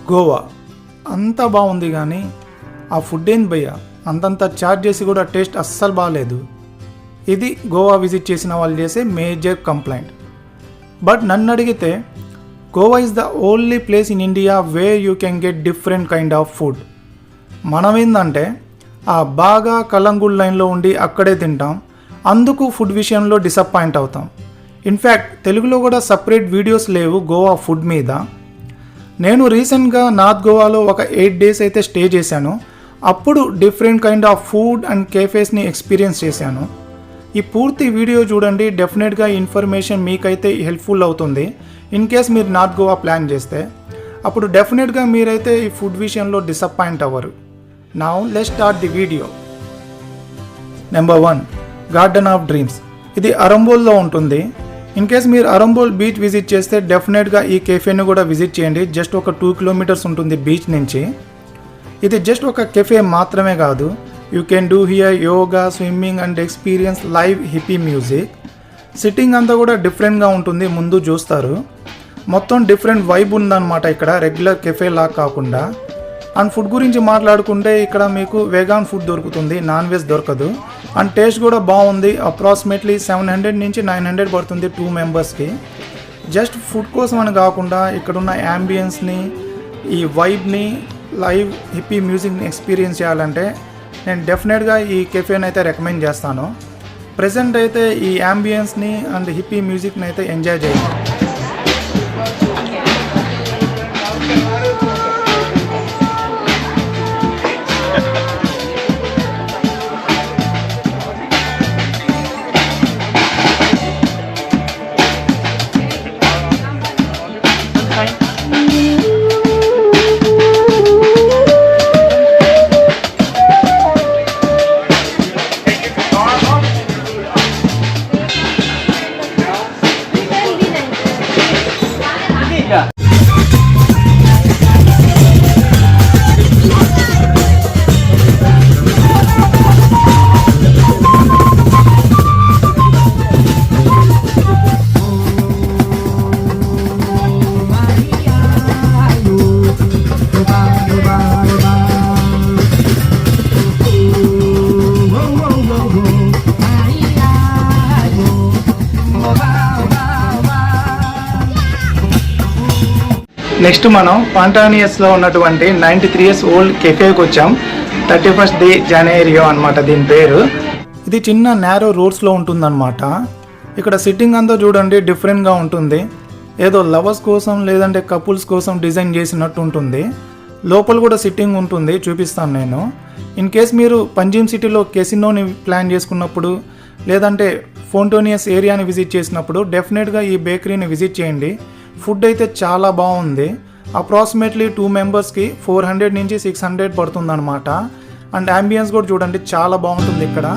గోవా అంతా బాగుంది కానీ ఆ ఫుడ్ ఏంది భయ్య, అంతంత ఛార్జ్ చేసి కూడా టేస్ట్ అస్సలు బాగాలేదు. ఇది గోవా విజిట్ చేసిన వాళ్ళు చేసే మేజర్ కంప్లైంట్. బట్ నన్ను అడిగితే Goa is the only place in India where you can get different kind of food. మనం ఏంటంటే ఆ బాగా కలంగుడ్ లైన్లో ఉండి అక్కడే తింటాం, అందుకు ఫుడ్ విషయంలో డిసప్పాయింట్ అవుతాం. ఇన్ఫ్యాక్ట్ తెలుగులో కూడా సపరేట్ వీడియోస్ లేవు గోవా ఫుడ్ మీద. నేను రీసెంట్గా నార్త్ గోవాలో ఒక 8 days అయితే స్టే చేశాను. అప్పుడు different kind of food and కేఫేస్ని ఎక్స్పీరియన్స్ చేశాను. ఈ పూర్తి వీడియో చూడండి, డెఫినెట్గా ఇన్ఫర్మేషన్ మీకైతే హెల్ప్ఫుల్ అవుతుంది. ఇన్ కేస్ మీరు నార్త్ గోవా ప్లాన్ చేస్తే అప్పుడు డెఫినెట్గా మీరైతే ఈ ఫుడ్ విషయంలో డిసప్పాయింట్ అవ్వరు. Now let's start the video. Number 1, garden of dreams. ఇది అరంబోల్లో ఉంటుంది. ఇన్ కేస్ మీరు అరంబోల్ బీచ్ విజిట్ చేస్తే డెఫినెట్గా ఈ కెఫేని కూడా విజిట్ చేయండి. జస్ట్ ఒక 2 kilometers ఉంటుంది బీచ్ నుంచి. ఇది జస్ట్ ఒక కెఫే మాత్రమే కాదు, you can do here yoga, swimming and experience live hippie music. Sitting అంతా కూడా డిఫరెంట్గా ఉంటుంది, ముందు చూస్తారు. మొత్తం డిఫరెంట్ వైబ్ ఉందన్నమాట ఇక్కడ, రెగ్యులర్ కెఫే లాగా కాకుండా. అండ్ ఫుడ్ గురించి మాట్లాడుకుంటే ఇక్కడ మీకు వెగాన్ ఫుడ్ దొరుకుతుంది, నాన్ వెజ్ దొరకదు. అండ్ టేస్ట్ కూడా బాగుంది. అప్రాక్సిమేట్లీ 700 నుంచి 900 పడుతుంది 2 members-కి. జస్ట్ ఫుడ్ కోసం అని కాకుండా ఇక్కడున్న యాంబియన్స్ని, ఈ వైబ్ని, లైవ్ హిప్పీ మ్యూజిక్ని ఎక్స్పీరియన్స్ చేయాలంటే నేను డెఫినెట్గా ఈ కెఫేని అయితే రికమెండ్ చేస్తాను. ప్రజెంట్ అయితే ఈ యాంబియన్స్ని అండ్ హిప్పీ మ్యూజిక్ని అయితే ఎంజాయ్ చేయండి. నెక్స్ట్ మనం పాంటానియస్లో ఉన్నటువంటి 93 years ఓల్డ్ కెఫేకి వచ్చాం. 31st డే జనేరియో అనమాట దీని పేరు. ఇది చిన్న నేరో రోడ్స్లో ఉంటుందన్నమాట. ఇక్కడ సిట్టింగ్ అంతా చూడండి డిఫరెంట్గా ఉంటుంది, ఏదో లవర్స్ కోసం లేదంటే కపుల్స్ కోసం డిజైన్ చేసినట్టు ఉంటుంది. లోపల కూడా సిట్టింగ్ ఉంటుంది, చూపిస్తాను నేను. ఇన్ కేస్ మీరు పంజిమ్ సిటీలో కెసినోని ప్లాన్ చేసుకున్నప్పుడు లేదంటే ఫోంటోనియస్ ఏరియాని విజిట్ చేసినప్పుడు డెఫినెట్గా ఈ బేకరీని విజిట్ చేయండి. ఫుడ్ అయితే చాలా బాగుంది. అప్రాక్సిమేట్లీ 2 members-కి 400 నుంచి 600 పడుతుందన్నమాట. అండ్ అంబియన్స్ కూడా చూడండి చాలా బాగుంటుంది ఇక్కడ.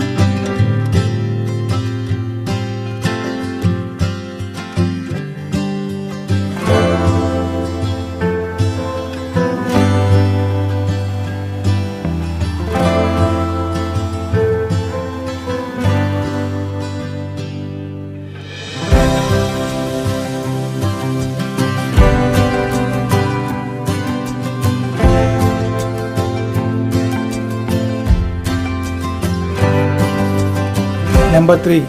Number 3,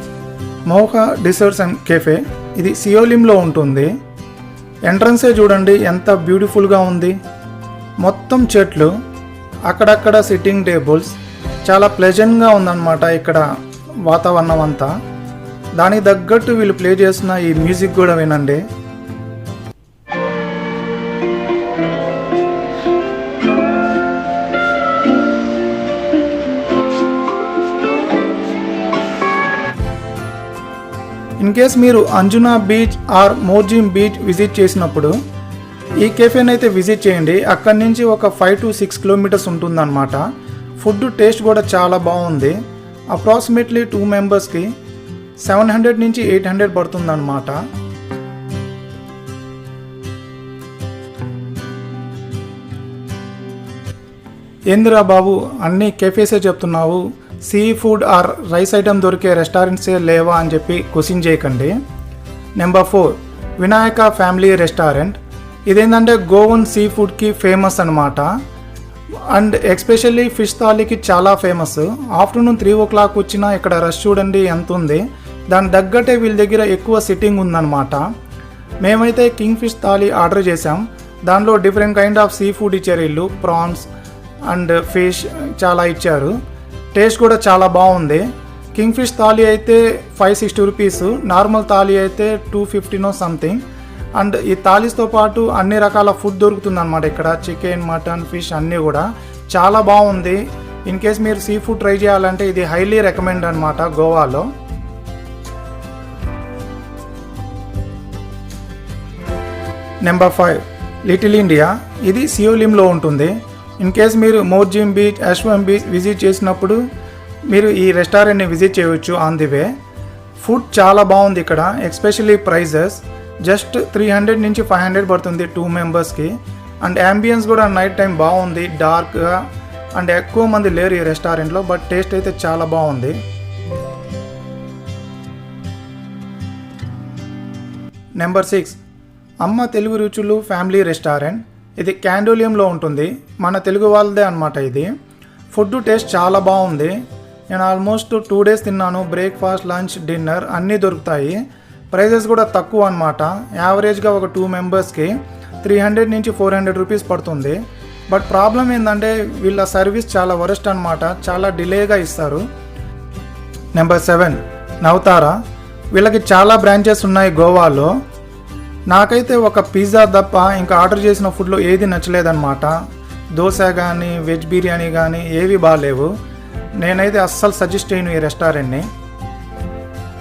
mocha desserts and cafe. ఇది సియోలింలో ఉంటుంది. ఎంట్రన్సే చూడండి ఎంత బ్యూటిఫుల్గా ఉంది. మొత్తం చెట్లు, అక్కడక్కడ సిట్టింగ్ టేబుల్స్, చాలా ప్లెజెంట్గా ఉందన్నమాట ఇక్కడ వాతావరణం అంతా. దానికి తగ్గట్టు వీళ్ళు ప్లే చేస్తున్న ఈ మ్యూజిక్ కూడా వినండి. ఇన్ కేస్ మీరు Anjuna beach or Morjim beach visit చేసినప్పుడు ఈ కెఫేని అయితే విజిట్ చేయండి. అక్కడి నుంచి ఒక 5 to 6 kilometers ఉంటుందన్నమాట. ఫుడ్ టేస్ట్ కూడా చాలా బాగుంది. అప్రాక్సిమేట్లీ 2 members-కి 700 నుంచి 800 పడుతుందన్నమాట. ఏందిరా బాబు అన్ని కెఫేసే చెప్తున్నావు, sea food or rice item దొరికే రెస్టారెంట్సే లేవా అని చెప్పి క్వశ్చన్ చేయకండి. Number 4, Vinayaka family restaurant. ఇదేంటంటే గోవన్ సీ ఫుడ్కి ఫేమస్ అనమాట. అండ్ ఎస్పెషల్లీ ఫిష్ థాలీకి చాలా ఫేమస్. ఆఫ్టర్నూన్ 3 o'clock వచ్చినా ఇక్కడ రష్ చూడండి ఎంత ఉంది. దాని తగ్గట్టే వీళ్ళ దగ్గర ఎక్కువ సిట్టింగ్ ఉందన్నమాట. మేమైతే కింగ్ ఫిష్ థాలీ ఆర్డర్ చేసాం. దానిలో different kind of sea food ఇచ్చారు వీళ్ళు. ప్రాన్స్ అండ్ ఫిష్ చాలా ఇచ్చారు. టేస్ట్ కూడా చాలా బాగుంది. కింగ్ ఫిష్ థాలీ అయితే 560 రూపీస్, నార్మల్ థాలీ అయితే 250 సంథింగ్. అండ్ ఈ థాలీస్తో పాటు అన్ని రకాల ఫుడ్ దొరుకుతుంది అనమాట ఇక్కడ. చికెన్, మటన్, ఫిష్ అన్నీ కూడా చాలా బాగుంది. ఇన్ కేస్ మీరు సీ ఫుడ్ ట్రై చేయాలంటే ఇది హైలీ రికమెండ్ అనమాట గోవాలో. Number 5 little India. ఇది సియోలింలో ఉంటుంది. ఇన్ కేస్ మీరు మోర్జిమ్ బీచ్, అశ్వం బీచ్ విజిట్ చేసినప్పుడు మీరు ఈ రెస్టారెంట్ని విజిట్ చేయవచ్చు ఆన్ ది వే. ఫుడ్ చాలా బాగుంది ఇక్కడ. ఎస్పెషల్లీ ప్రైజెస్ జస్ట్ 300 నుంచి 500 పడుతుంది 2 మెంబర్స్కి. అండ్ యాంబియన్స్ కూడా నైట్ టైం బాగుంది, డార్క్గా. అండ్ ఎక్కువ మంది లేరు ఈ రెస్టారెంట్లో, బట్ టేస్ట్ అయితే చాలా బాగుంది. నెంబర్ 6 అమ్మ తెలుగు రుచులు ఫ్యామిలీ రెస్టారెంట్. ఇది క్యాండోలియంలో ఉంటుంది. మన తెలుగు వాళ్ళదే అనమాట ఇది. ఫుడ్ టేస్ట్ చాలా బాగుంది. నేను ఆల్మోస్ట్ 2 days తిన్నాను. బ్రేక్ఫాస్ట్, లంచ్, డిన్నర్ అన్నీ దొరుకుతాయి. ప్రైజెస్ కూడా తక్కువ అనమాట. యావరేజ్గా ఒక 2 మెంబర్స్కి 300 నుంచి 400 రూపీస్ పడుతుంది. బట్ ప్రాబ్లం ఏంటంటే వీళ్ళ సర్వీస్ చాలా వరస్ట్ అనమాట. చాలా డిలేగా ఇస్తారు. నెంబర్ 7 నవతారా. వీళ్ళకి చాలా బ్రాంచెస్ ఉన్నాయి గోవాలో. నాకైతే ఒక పిజ్జా తప్ప ఇంకా ఆర్డర్ చేసిన ఫుడ్లో ఏది నచ్చలేదన్నమాట. దోశ కానీ, వెజ్ బిర్యానీ కానీ ఏవి బాగాలేవు. నేనైతే అస్సలు సజెస్ట్ చేయను ఈ రెస్టారెంట్ని.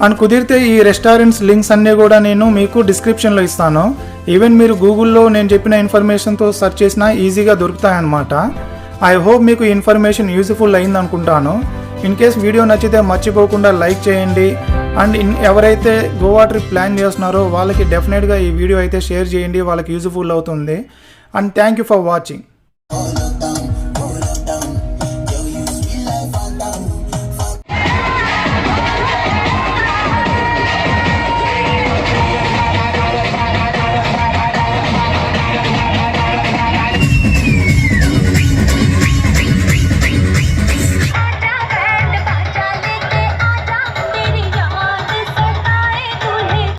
అండ్ కుదిరితే ఈ రెస్టారెంట్స్ లింక్స్ అన్నీ కూడా నేను మీకు డిస్క్రిప్షన్లో ఇస్తాను. ఈవెన్ మీరు గూగుల్లో నేను చెప్పిన ఇన్ఫర్మేషన్తో సెర్చ్ చేసినా ఈజీగా దొరుకుతాయన్నమాట. ఐ హోప్ మీకు ఈ ఇన్ఫర్మేషన్ యూజ్ఫుల్ అయింది అనుకుంటాను. ఇన్ కేస్ వీడియో నచ్చితే మర్చిపోకుండా లైక్ చేయండి. అండ్ ఎవరైతే గోవా ట్రిప్ ప్లాన్ చేస్తున్నారో వాళ్ళకి డెఫినెట్గా ఈ వీడియో అయితే షేర్ చేయండి. వాళ్ళకి యూజ్ఫుల్ అవుతుంది. And thank you for watching.